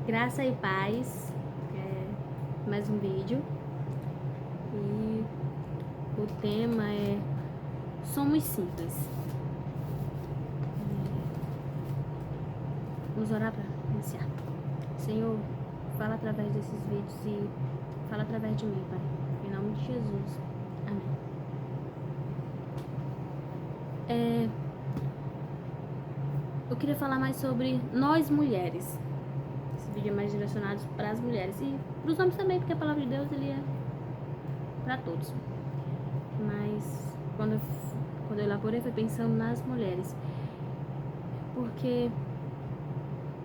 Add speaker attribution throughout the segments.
Speaker 1: Graça e paz, mais um vídeo. E o tema é Somos Simples. Vamos orar para iniciar. Senhor, fala através desses vídeos e fala através de mim, Pai. Em nome de Jesus. Amém. Eu queria falar mais sobre nós mulheres. Esse vídeo é mais direcionado para as mulheres e para os homens também, porque a palavra de Deus ele é para todos. Mas quando eu elaborei, foi pensando nas mulheres, porque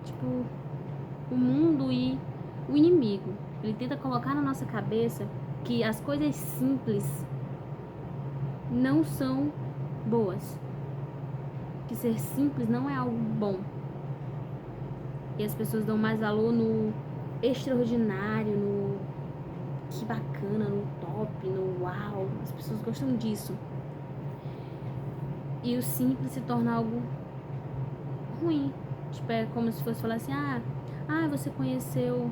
Speaker 1: tipo, o mundo e o inimigo, ele tenta colocar na nossa cabeça que as coisas simples não são boas, que ser simples não é algo bom. E as pessoas dão mais valor no extraordinário, no que bacana, no top, no uau. As pessoas gostam disso. E o simples se torna algo ruim. Tipo, é como se fosse falar assim, você conheceu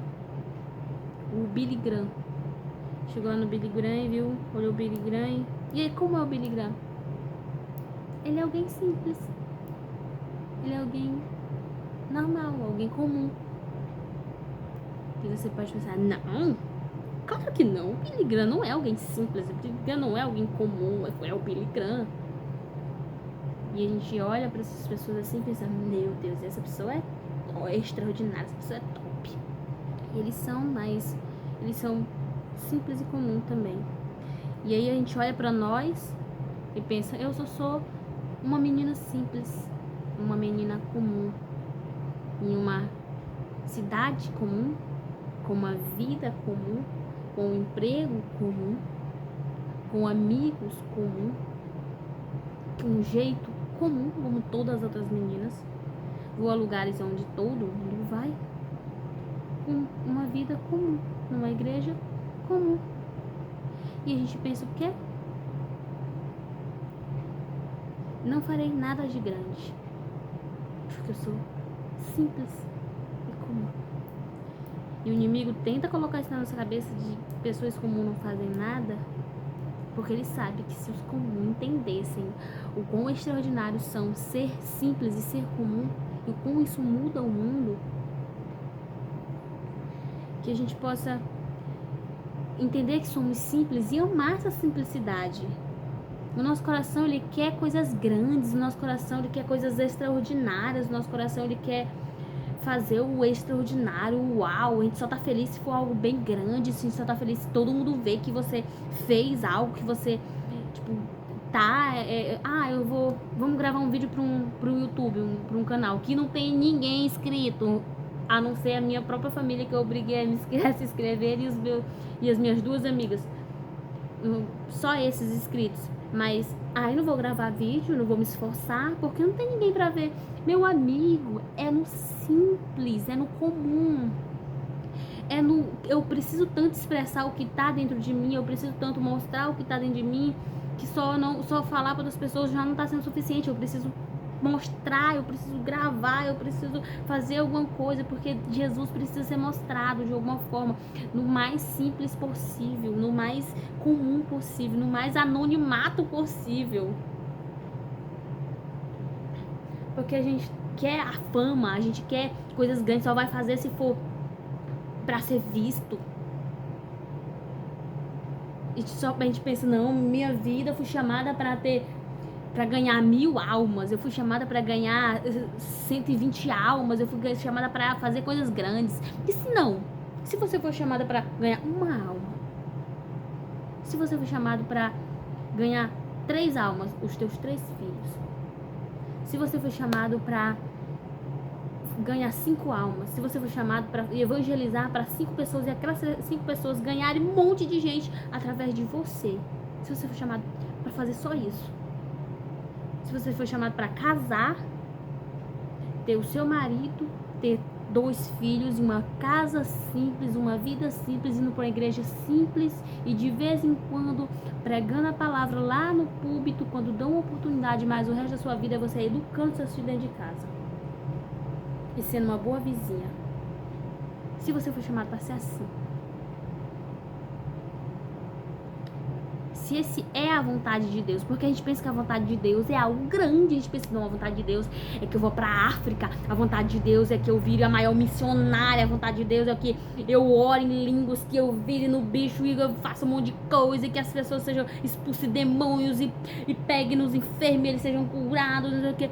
Speaker 1: o Billy Graham. Chegou lá no Billy Graham e viu, olhou o Billy Graham. E aí, como é o Billy Graham? Ele é alguém simples. Ele é alguém normal, alguém comum. E você pode pensar, não, claro que não. O Billy Graham não é alguém simples. O Billy Graham não é alguém comum. É o Billy Graham. E a gente olha para essas pessoas assim e pensa, meu Deus, essa pessoa é extraordinária, essa pessoa é top. E eles são simples e comum também. E aí a gente olha para nós e pensa, eu só sou uma menina simples, uma menina comum, em uma cidade comum, com uma vida comum, com um emprego comum, com amigos comum, com um jeito comum, como todas as outras meninas. Vou a lugares onde todo mundo vai, com uma vida comum, numa igreja comum. E a gente pensa o quê? Não farei nada de grande, porque eu sou simples e comum. E o inimigo tenta colocar isso na nossa cabeça de pessoas comuns não fazem nada, porque ele sabe que se os comuns entendessem o quão extraordinários são ser simples e ser comum, e o quão isso muda o mundo, que a gente possa entender que somos simples e amar essa simplicidade. O nosso coração, ele quer coisas grandes, o nosso coração, ele quer coisas extraordinárias, o nosso coração, ele quer fazer o extraordinário, o uau. A gente só tá feliz se for algo bem grande, a gente só tá feliz se todo mundo vê que você fez algo, que você, tipo, vamos gravar um vídeo pro YouTube, pra um canal, que não tem ninguém inscrito, a não ser a minha própria família, que eu obriguei a se inscrever, e as minhas duas amigas, só esses inscritos. Mas eu não vou gravar vídeo, não vou me esforçar, porque não tem ninguém pra ver. Meu amigo, é no simples, é no comum. Eu preciso tanto expressar o que tá dentro de mim, eu preciso tanto mostrar o que tá dentro de mim, que só falar para as pessoas já não tá sendo suficiente. Eu preciso mostrar, eu preciso gravar, eu preciso fazer alguma coisa, porque Jesus precisa ser mostrado de alguma forma, no mais simples possível, no mais comum possível, no mais anonimato possível. Porque a gente quer a fama, a gente quer coisas grandes, só vai fazer se for pra ser visto. E só a gente pensa, não, minha vida eu fui chamada pra ganhar 1000 almas, eu fui chamada pra ganhar 120 almas, eu fui chamada pra fazer coisas grandes. E se você for chamada pra ganhar uma alma? Se você for chamado pra ganhar 3 almas, os teus 3 filhos? Se você for chamado pra ganhar 5 almas, se você for chamado para evangelizar para 5 pessoas e aquelas 5 pessoas ganharem um monte de gente através de você, se você for chamado para fazer só isso, se você for chamado para casar, ter o seu marido, ter 2 filhos, uma casa simples, uma vida simples, indo para uma igreja simples e de vez em quando pregando a palavra lá no púlpito, quando dão uma oportunidade, mas o resto da sua vida é você educando seus filhos dentro de casa e sendo uma boa vizinha. Se você foi chamado para ser assim. Se esse é a vontade de Deus, porque a gente pensa que a vontade de Deus é algo grande, a gente pensa que não, a vontade de Deus é que eu vou pra África, a vontade de Deus é que eu vire a maior missionária, a vontade de Deus é que eu ore em línguas, que eu vire no bicho e eu faça um monte de coisa, e que as pessoas sejam expulsem demônios e peguem nos enfermos, eles sejam curados, não sei o que.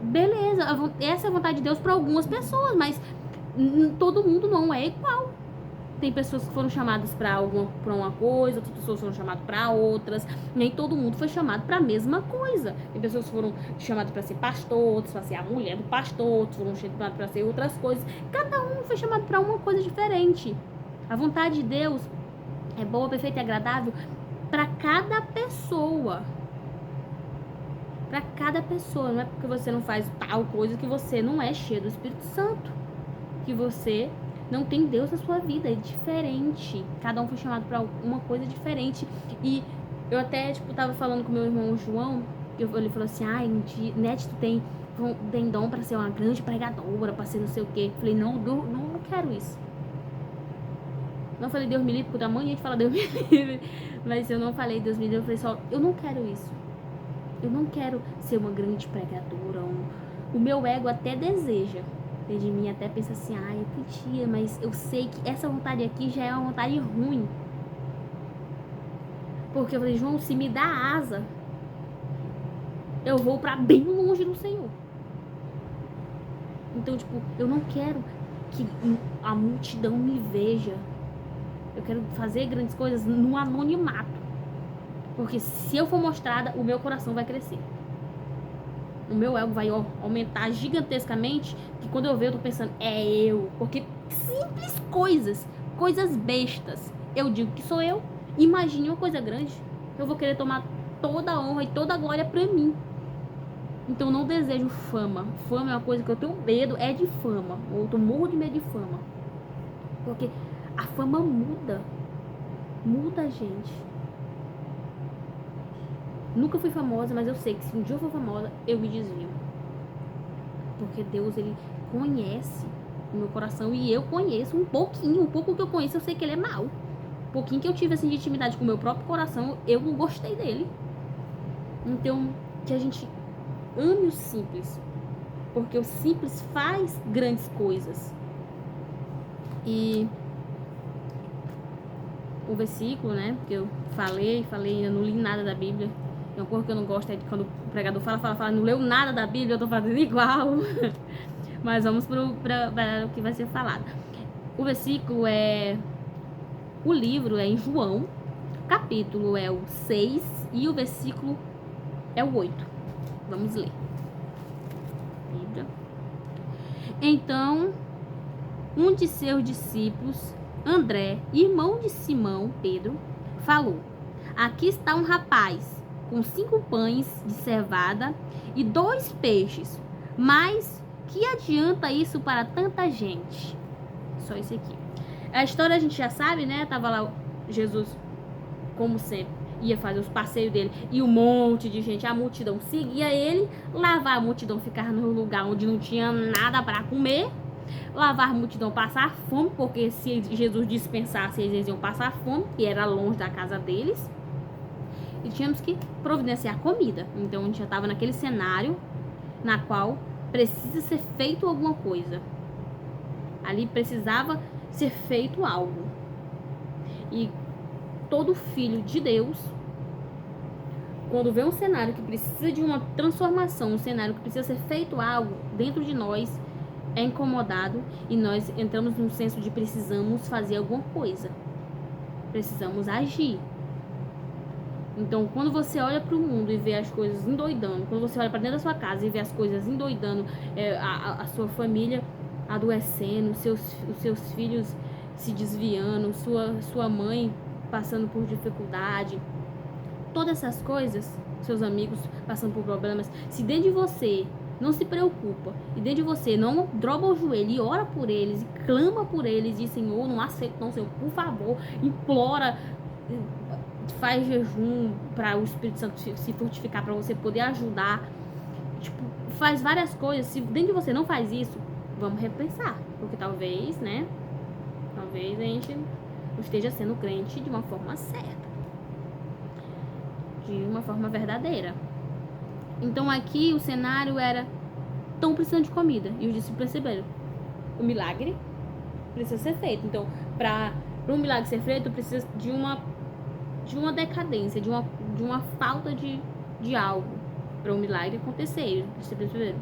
Speaker 1: Beleza, essa é a vontade de Deus para algumas pessoas, mas todo mundo não é igual. Tem pessoas que foram chamadas para uma coisa, outras pessoas foram chamadas para outras. Nem todo mundo foi chamado para a mesma coisa. Tem pessoas que foram chamadas para ser pastor, outras para ser a mulher do pastor, outros foram chamados para ser outras coisas. Cada um foi chamado para uma coisa diferente. A vontade de Deus é boa, perfeita e agradável para cada pessoa. Para cada pessoa. Não é porque você não faz tal coisa que você não é cheio do Espírito Santo. Que você não tem Deus na sua vida, é diferente. Cada um foi chamado para uma coisa diferente. E eu até, tava falando com meu irmão João, ele falou assim, Nete, tu tem dom para ser uma grande pregadora, para ser não sei o quê. Eu falei, não quero isso. Não falei Deus me livre, porque amanhã a gente fala Deus me livre. Mas eu não falei Deus me livre, eu falei só, eu não quero isso. Eu não quero ser uma grande pregadora. O meu ego até deseja. De mim até pensa assim, eu podia, mas eu sei que essa vontade aqui já é uma vontade ruim. Porque eu falei, João, se me dá asa, eu vou pra bem longe do Senhor. Então, eu não quero que a multidão me veja. Eu quero fazer grandes coisas no anonimato. Porque se eu for mostrada, o meu coração vai crescer. O meu ego vai aumentar gigantescamente, que quando eu ver, eu tô pensando, é eu. Porque simples coisas bestas, eu digo que sou eu. Imagine uma coisa grande. Eu vou querer tomar toda a honra e toda a glória pra mim. Então não desejo fama. Fama é uma coisa que eu tenho medo, é de fama. Eu morro de medo de fama. Porque a fama muda. Muda a gente. Nunca fui famosa, mas eu sei que se um dia eu for famosa, eu me desvio. Porque Deus, Ele conhece o meu coração e eu conheço um pouquinho. Um pouco que eu conheço, eu sei que Ele é mau. Um pouquinho que eu tive assim, de intimidade com o meu próprio coração, eu não gostei dele. Então, que a gente ame o simples. Porque o simples faz grandes coisas. E o versículo, né, que eu falei, ainda não li nada da Bíblia. Uma coisa que eu não gosto é de quando o pregador fala, não leu nada da Bíblia, eu tô fazendo igual. Mas vamos para o que vai ser falado. O versículo o livro é em João, capítulo é o 6 e o versículo é o 8. Vamos ler. Bíblia. Então, um de seus discípulos, André, irmão de Simão, Pedro, falou: aqui está um rapaz com 5 pães de cevada e 2 peixes. Mas que adianta isso para tanta gente? Só isso aqui. A história a gente já sabe, né? Tava lá Jesus, como sempre, ia fazer os passeios dele e um monte de gente, a multidão seguia ele, lavar a multidão ficar no lugar onde não tinha nada para comer, lavar a multidão passar fome, porque se Jesus dispensasse, eles iam passar fome, que era longe da casa deles. E tínhamos que providenciar comida. Então a gente já estava naquele cenário na qual precisa ser feito alguma coisa. Ali precisava ser feito algo. E todo filho de Deus, quando vê um cenário que precisa de uma transformação, um cenário que precisa ser feito algo dentro de nós, é incomodado e nós entramos num senso de precisamos fazer alguma coisa. Precisamos agir. Então, quando você olha para o mundo e vê as coisas endoidando, quando você olha para dentro da sua casa e vê as coisas endoidando, a sua família adoecendo, os seus filhos se desviando, sua mãe passando por dificuldade, todas essas coisas, seus amigos passando por problemas, se dentro de você não se preocupa e dentro de você não dobra o joelho e ora por eles e clama por eles e Senhor, não aceito não, Senhor, por favor, implora, faz jejum para o Espírito Santo se fortificar, para você poder ajudar, faz várias coisas. Se dentro de você não faz isso, vamos repensar, porque talvez, né, talvez a gente não esteja sendo crente de uma forma certa, de uma forma verdadeira. Então aqui o cenário era, estão precisando de comida, e os discípulos perceberam, o milagre precisa ser feito. Então, para um milagre ser feito, precisa de uma decadência, de uma falta de algo para um milagre acontecer. Eles perceberam,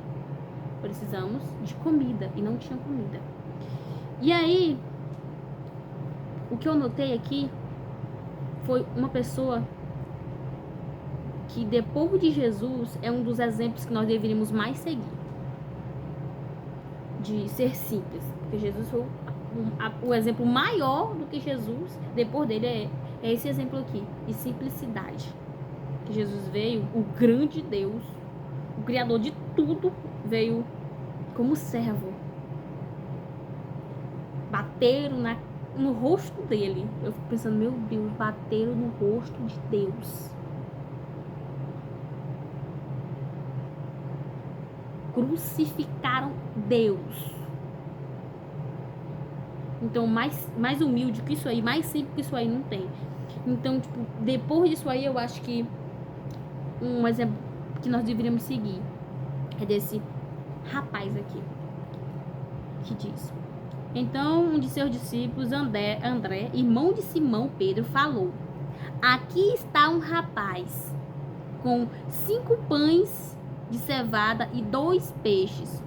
Speaker 1: precisamos de comida, e não tinha comida. E aí, o que eu notei aqui foi uma pessoa que depois de Jesus é um dos exemplos que nós deveríamos mais seguir, de ser simples, porque Jesus foi o exemplo maior do que Jesus, depois dele é esse exemplo aqui, de simplicidade, que Jesus veio, o grande Deus, o Criador de tudo, veio como servo. Bateram no rosto dele. Eu fico pensando, meu Deus, bateram no rosto de Deus. Crucificaram Deus. Então, mais humilde que isso aí, mais simples que isso aí não tem. Então, tipo, depois disso aí, eu acho que um exemplo que nós deveríamos seguir é desse rapaz aqui, que diz: então um de seus discípulos, André, irmão de Simão Pedro, falou: aqui está um rapaz com 5 pães de cevada e 2 peixes.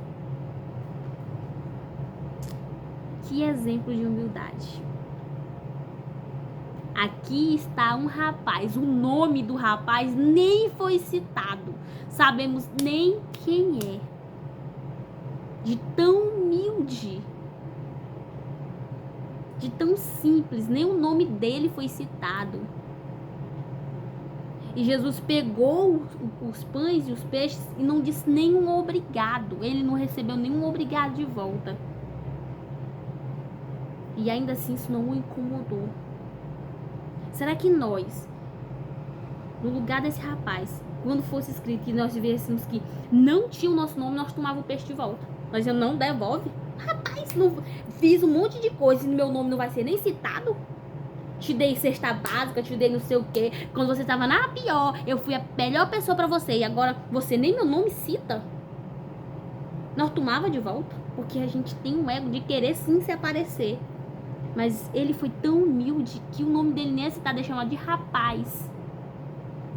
Speaker 1: Que exemplo de humildade. Aqui está um rapaz, o nome do rapaz nem foi citado, sabemos nem quem é, de tão humilde, de tão simples, nem o nome dele foi citado. E Jesus pegou os pães e os peixes e não disse nenhum obrigado, ele não recebeu nenhum obrigado de volta. E ainda assim isso não o incomodou. Será que nós, no lugar desse rapaz, quando fosse escrito que nós tivéssemos que não tinha o nosso nome, nós tomávamos o peixe de volta? Nós não devolve? Rapaz, não, fiz um monte de coisa e meu nome não vai ser nem citado? Te dei cesta básica, te dei não sei o quê. Quando você tava na pior, eu fui a melhor pessoa pra você. E agora você nem meu nome cita? Nós tomava de volta? Porque a gente tem um ego de querer sim se aparecer. Mas ele foi tão humilde que o nome dele nem é citado, é chamado de rapaz.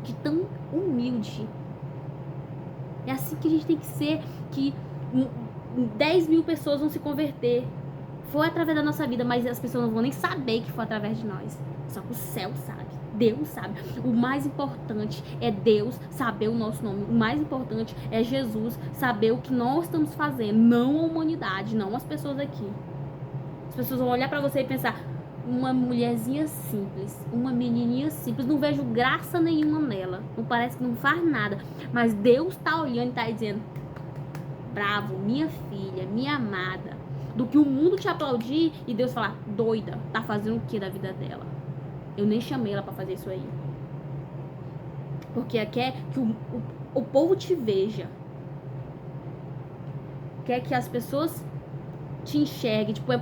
Speaker 1: De tão humilde. É assim que a gente tem que ser, que 10 mil pessoas vão se converter. Foi através da nossa vida, mas as pessoas não vão nem saber que foi através de nós. Só que o céu sabe, Deus sabe. O mais importante é Deus saber o nosso nome. O mais importante é Jesus saber o que nós estamos fazendo, não a humanidade, não as pessoas aqui. As pessoas vão olhar pra você e pensar, uma mulherzinha simples, uma menininha simples, não vejo graça nenhuma nela, não parece que não faz nada, mas Deus tá olhando e tá dizendo, bravo, minha filha, minha amada, do que o mundo te aplaudir e Deus falar, doida, tá fazendo o que da vida dela? Eu nem chamei ela pra fazer isso aí. Porque quer que o povo te veja, quer que as pessoas te enxerguem, tipo,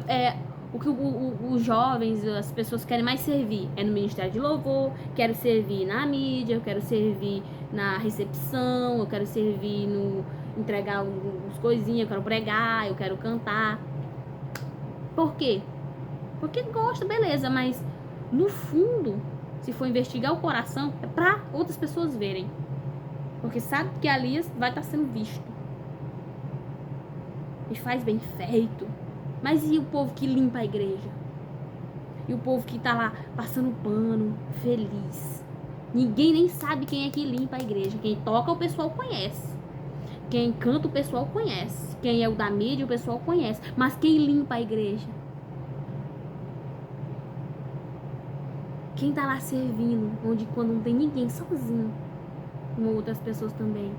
Speaker 1: o que os jovens, as pessoas querem mais servir é no Ministério de Louvor, quero servir na mídia, eu quero servir na recepção, eu quero servir no entregar uns coisinhas, eu quero pregar, eu quero cantar. Por quê? Porque gosta, beleza, mas no fundo, se for investigar o coração, é pra outras pessoas verem. Porque sabe que ali vai estar sendo visto. E faz bem feito. Mas e o povo que limpa a igreja? E o povo que tá lá passando pano, feliz? Ninguém nem sabe quem é que limpa a igreja. Quem toca o pessoal conhece. Quem canta o pessoal conhece. Quem é o da mídia o pessoal conhece. Mas quem limpa a igreja? Quem tá lá servindo, onde quando não tem ninguém, sozinho, com outras pessoas também.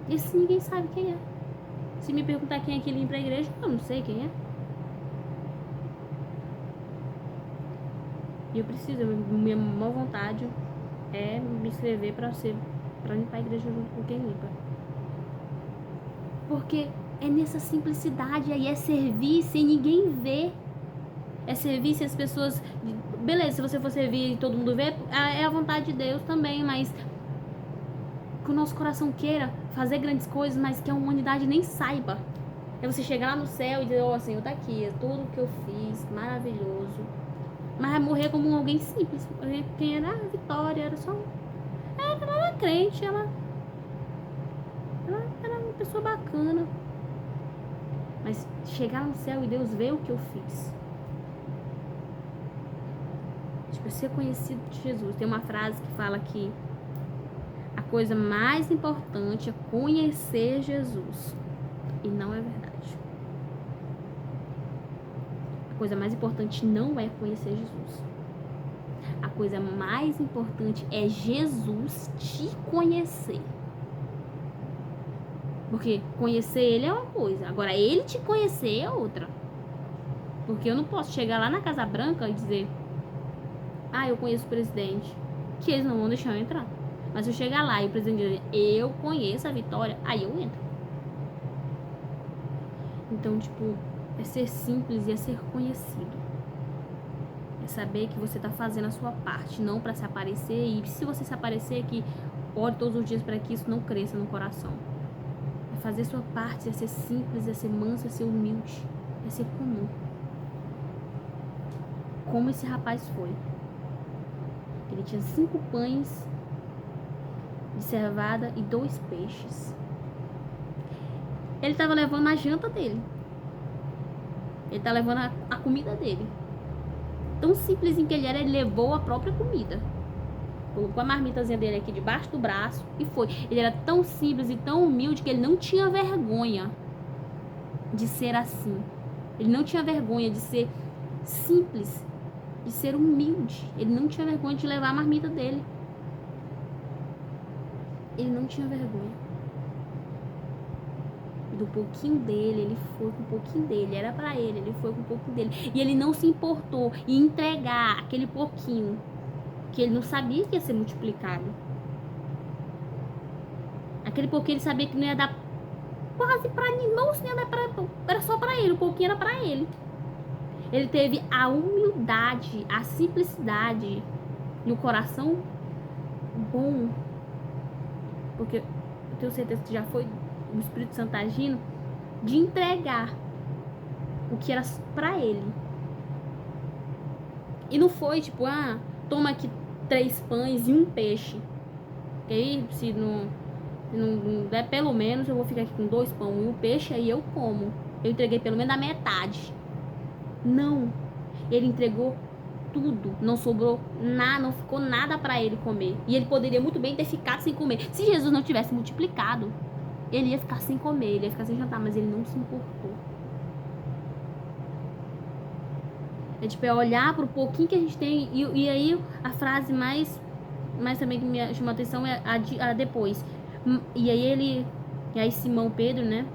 Speaker 1: Esse ninguém sabe quem é. Se me perguntar quem é que limpa a igreja, eu não sei quem é. E eu preciso, minha maior vontade é me inscrever pra limpar a igreja junto com quem limpa. Porque É nessa simplicidade aí, é servir sem ninguém ver. É servir se as pessoas... Beleza, se você for servir e todo mundo ver, é a vontade de Deus também, mas que o nosso coração queira fazer grandes coisas, mas que a humanidade nem saiba. É você chegar lá no céu e dizer, ó, Senhor, tá aqui, é tudo que eu fiz, maravilhoso. Mas vai morrer como alguém simples. Quem era a Vitória, era só... Ela era crente, ela era uma pessoa bacana. Mas chegar no céu e Deus ver o que eu fiz. Tipo, ser conhecido de Jesus. Tem uma frase que fala que a coisa mais importante é conhecer Jesus. E não é verdade. A coisa mais importante não é conhecer Jesus. A coisa mais importante é Jesus te conhecer. Porque conhecer ele é uma coisa, agora ele te conhecer é outra. Porque eu não posso chegar lá na Casa Branca e dizer, eu conheço o presidente, que eles não vão deixar eu entrar. Mas se eu chegar lá e o presidente dizer, eu conheço a Vitória, aí eu entro. Então, tipo, é ser simples e é ser conhecido. É saber que você tá fazendo a sua parte, não pra se aparecer. E se você se aparecer, que ore todos os dias para que isso não cresça no coração. É fazer a sua parte, é ser simples, é ser manso, é ser humilde, é ser comum. Como esse rapaz foi. Ele tinha 5 pães de cevada e 2 peixes. Ele estava levando a janta dele. Ele tá levando a comida dele. Tão simples em que ele era, ele levou a própria comida. Colocou a marmitazinha dele aqui debaixo do braço e foi. Ele era tão simples e tão humilde que ele não tinha vergonha de ser assim. Ele não tinha vergonha de ser simples, de ser humilde. Ele não tinha vergonha de levar a marmita dele. Ele não tinha vergonha. Do pouquinho dele, ele foi com um pouquinho dele, era pra ele foi com um pouquinho dele. E ele não se importou em entregar aquele pouquinho, que ele não sabia que ia ser multiplicado. Aquele pouquinho ele sabia que não ia dar quase pra ninguém, não ia dar era só pra ele, o pouquinho era pra ele. Ele teve a humildade, a simplicidade e o coração bom, porque eu tenho certeza que já foi o Espírito Santo agindo, de entregar o que era pra ele. E não foi tipo, toma aqui 3 pães e 1 peixe. E aí, se não der pelo menos, eu vou ficar aqui com 2 pães e 1 peixe, aí eu como. Eu entreguei pelo menos a metade. Não. Ele entregou tudo. Não sobrou nada, não ficou nada pra ele comer. E ele poderia muito bem ter ficado sem comer. Se Jesus não tivesse multiplicado, ele ia ficar sem comer, ele ia ficar sem jantar, mas ele não se importou. É tipo, é olhar pro pouquinho que a gente tem. E aí a frase mais também que me chamou a atenção é a depois. E aí Simão Pedro, né?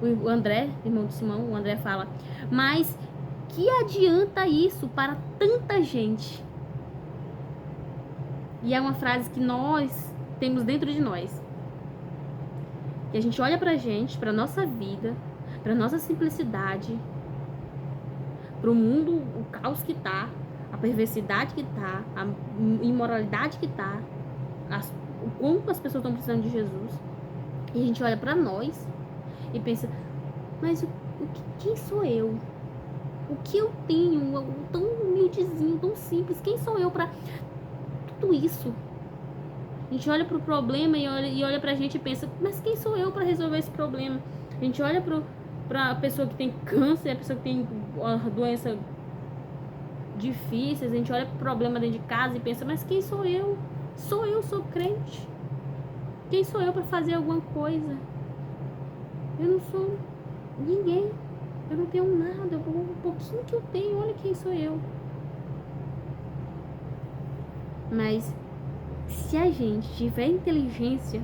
Speaker 1: O André, irmão de Simão, o André fala, mas que adianta isso para tanta gente? E é uma frase que nós temos dentro de nós. E a gente olha pra gente, pra nossa vida, pra nossa simplicidade, pro mundo, o caos que tá, a perversidade que tá, a imoralidade que tá, o quanto as pessoas estão precisando de Jesus. E a gente olha pra nós e pensa, mas quem sou eu? O que eu tenho? Tão humildezinho, tão simples, quem sou eu pra tudo isso? A gente olha pro problema e olha pra gente e pensa, mas quem sou eu pra resolver esse problema? A gente olha pra pessoa que tem câncer, a pessoa que tem uma doença difícil, a gente olha pro problema dentro de casa e pensa, mas quem sou eu? Sou crente. Quem sou eu pra fazer alguma coisa? Eu não sou ninguém. Eu não tenho nada. O pouquinho que eu tenho, olha quem sou eu. Mas se a gente tiver inteligência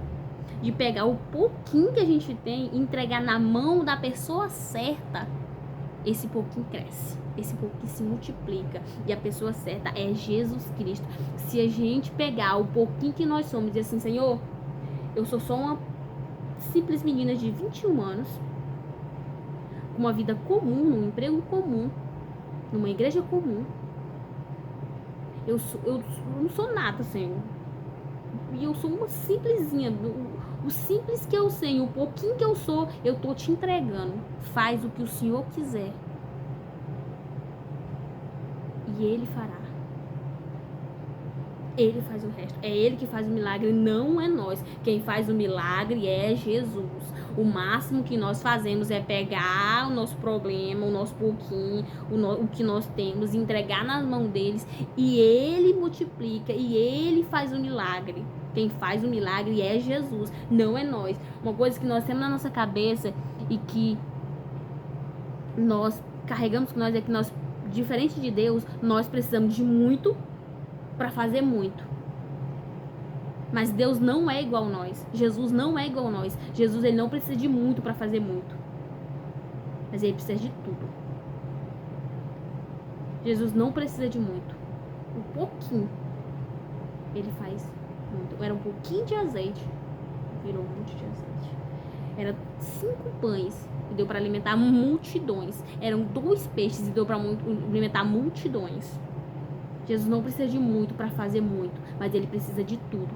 Speaker 1: de pegar o pouquinho que a gente tem e entregar na mão da pessoa certa, esse pouquinho cresce, esse pouquinho se multiplica, e a pessoa certa é Jesus Cristo. Se a gente pegar o pouquinho que nós somos e dizer assim, Senhor, eu sou só uma simples menina de 21 anos, com uma vida comum, num emprego comum, numa igreja comum. Eu não sou nada, Senhor. E eu sou uma simplesinha. O simples que eu sei, o pouquinho que eu sou, eu tô te entregando. Faz o que o Senhor quiser. E Ele fará. Ele faz o resto. É Ele que faz o milagre, não é nós. Quem faz o milagre é Jesus. O máximo que nós fazemos é pegar o nosso problema, o nosso pouquinho, o que nós temos, entregar nas mãos deles, e Ele multiplica, e Ele faz o milagre. Quem faz o milagre é Jesus, não é nós. Uma coisa que nós temos na nossa cabeça e que nós carregamos com nós é que nós, diferente de Deus, nós precisamos de muito para fazer muito. Mas Deus não é igual a nós. Jesus não é igual a nós. Jesus, ele não precisa de muito para fazer muito. Mas ele precisa de tudo. Jesus não precisa de muito. Um pouquinho. Ele faz muito. Era um pouquinho de azeite. Virou um monte de azeite. Era 5 pães e deu para alimentar multidões. Eram 2 peixes e deu para alimentar multidões. Jesus não precisa de muito para fazer muito, mas ele precisa de tudo.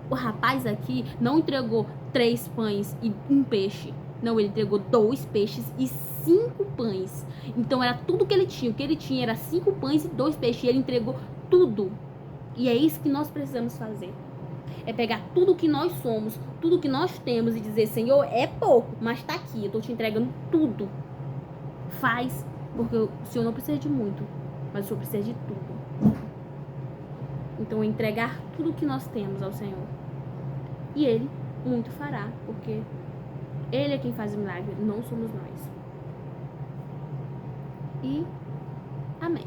Speaker 1: O rapaz aqui não entregou 3 pães e 1 peixe. Não, ele entregou 2 peixes e 5 pães. Então era tudo que ele tinha. O que ele tinha era 5 pães e 2 peixes. E ele entregou tudo. E é isso que nós precisamos fazer. É pegar tudo que nós somos, tudo que nós temos e dizer, Senhor, é pouco, mas tá aqui, eu tô te entregando tudo. Faz, porque o Senhor não precisa de muito, mas o Senhor precisa de tudo. Então, entregar tudo que nós temos ao Senhor. E Ele muito fará, porque Ele é quem faz o milagre, não somos nós. E amém.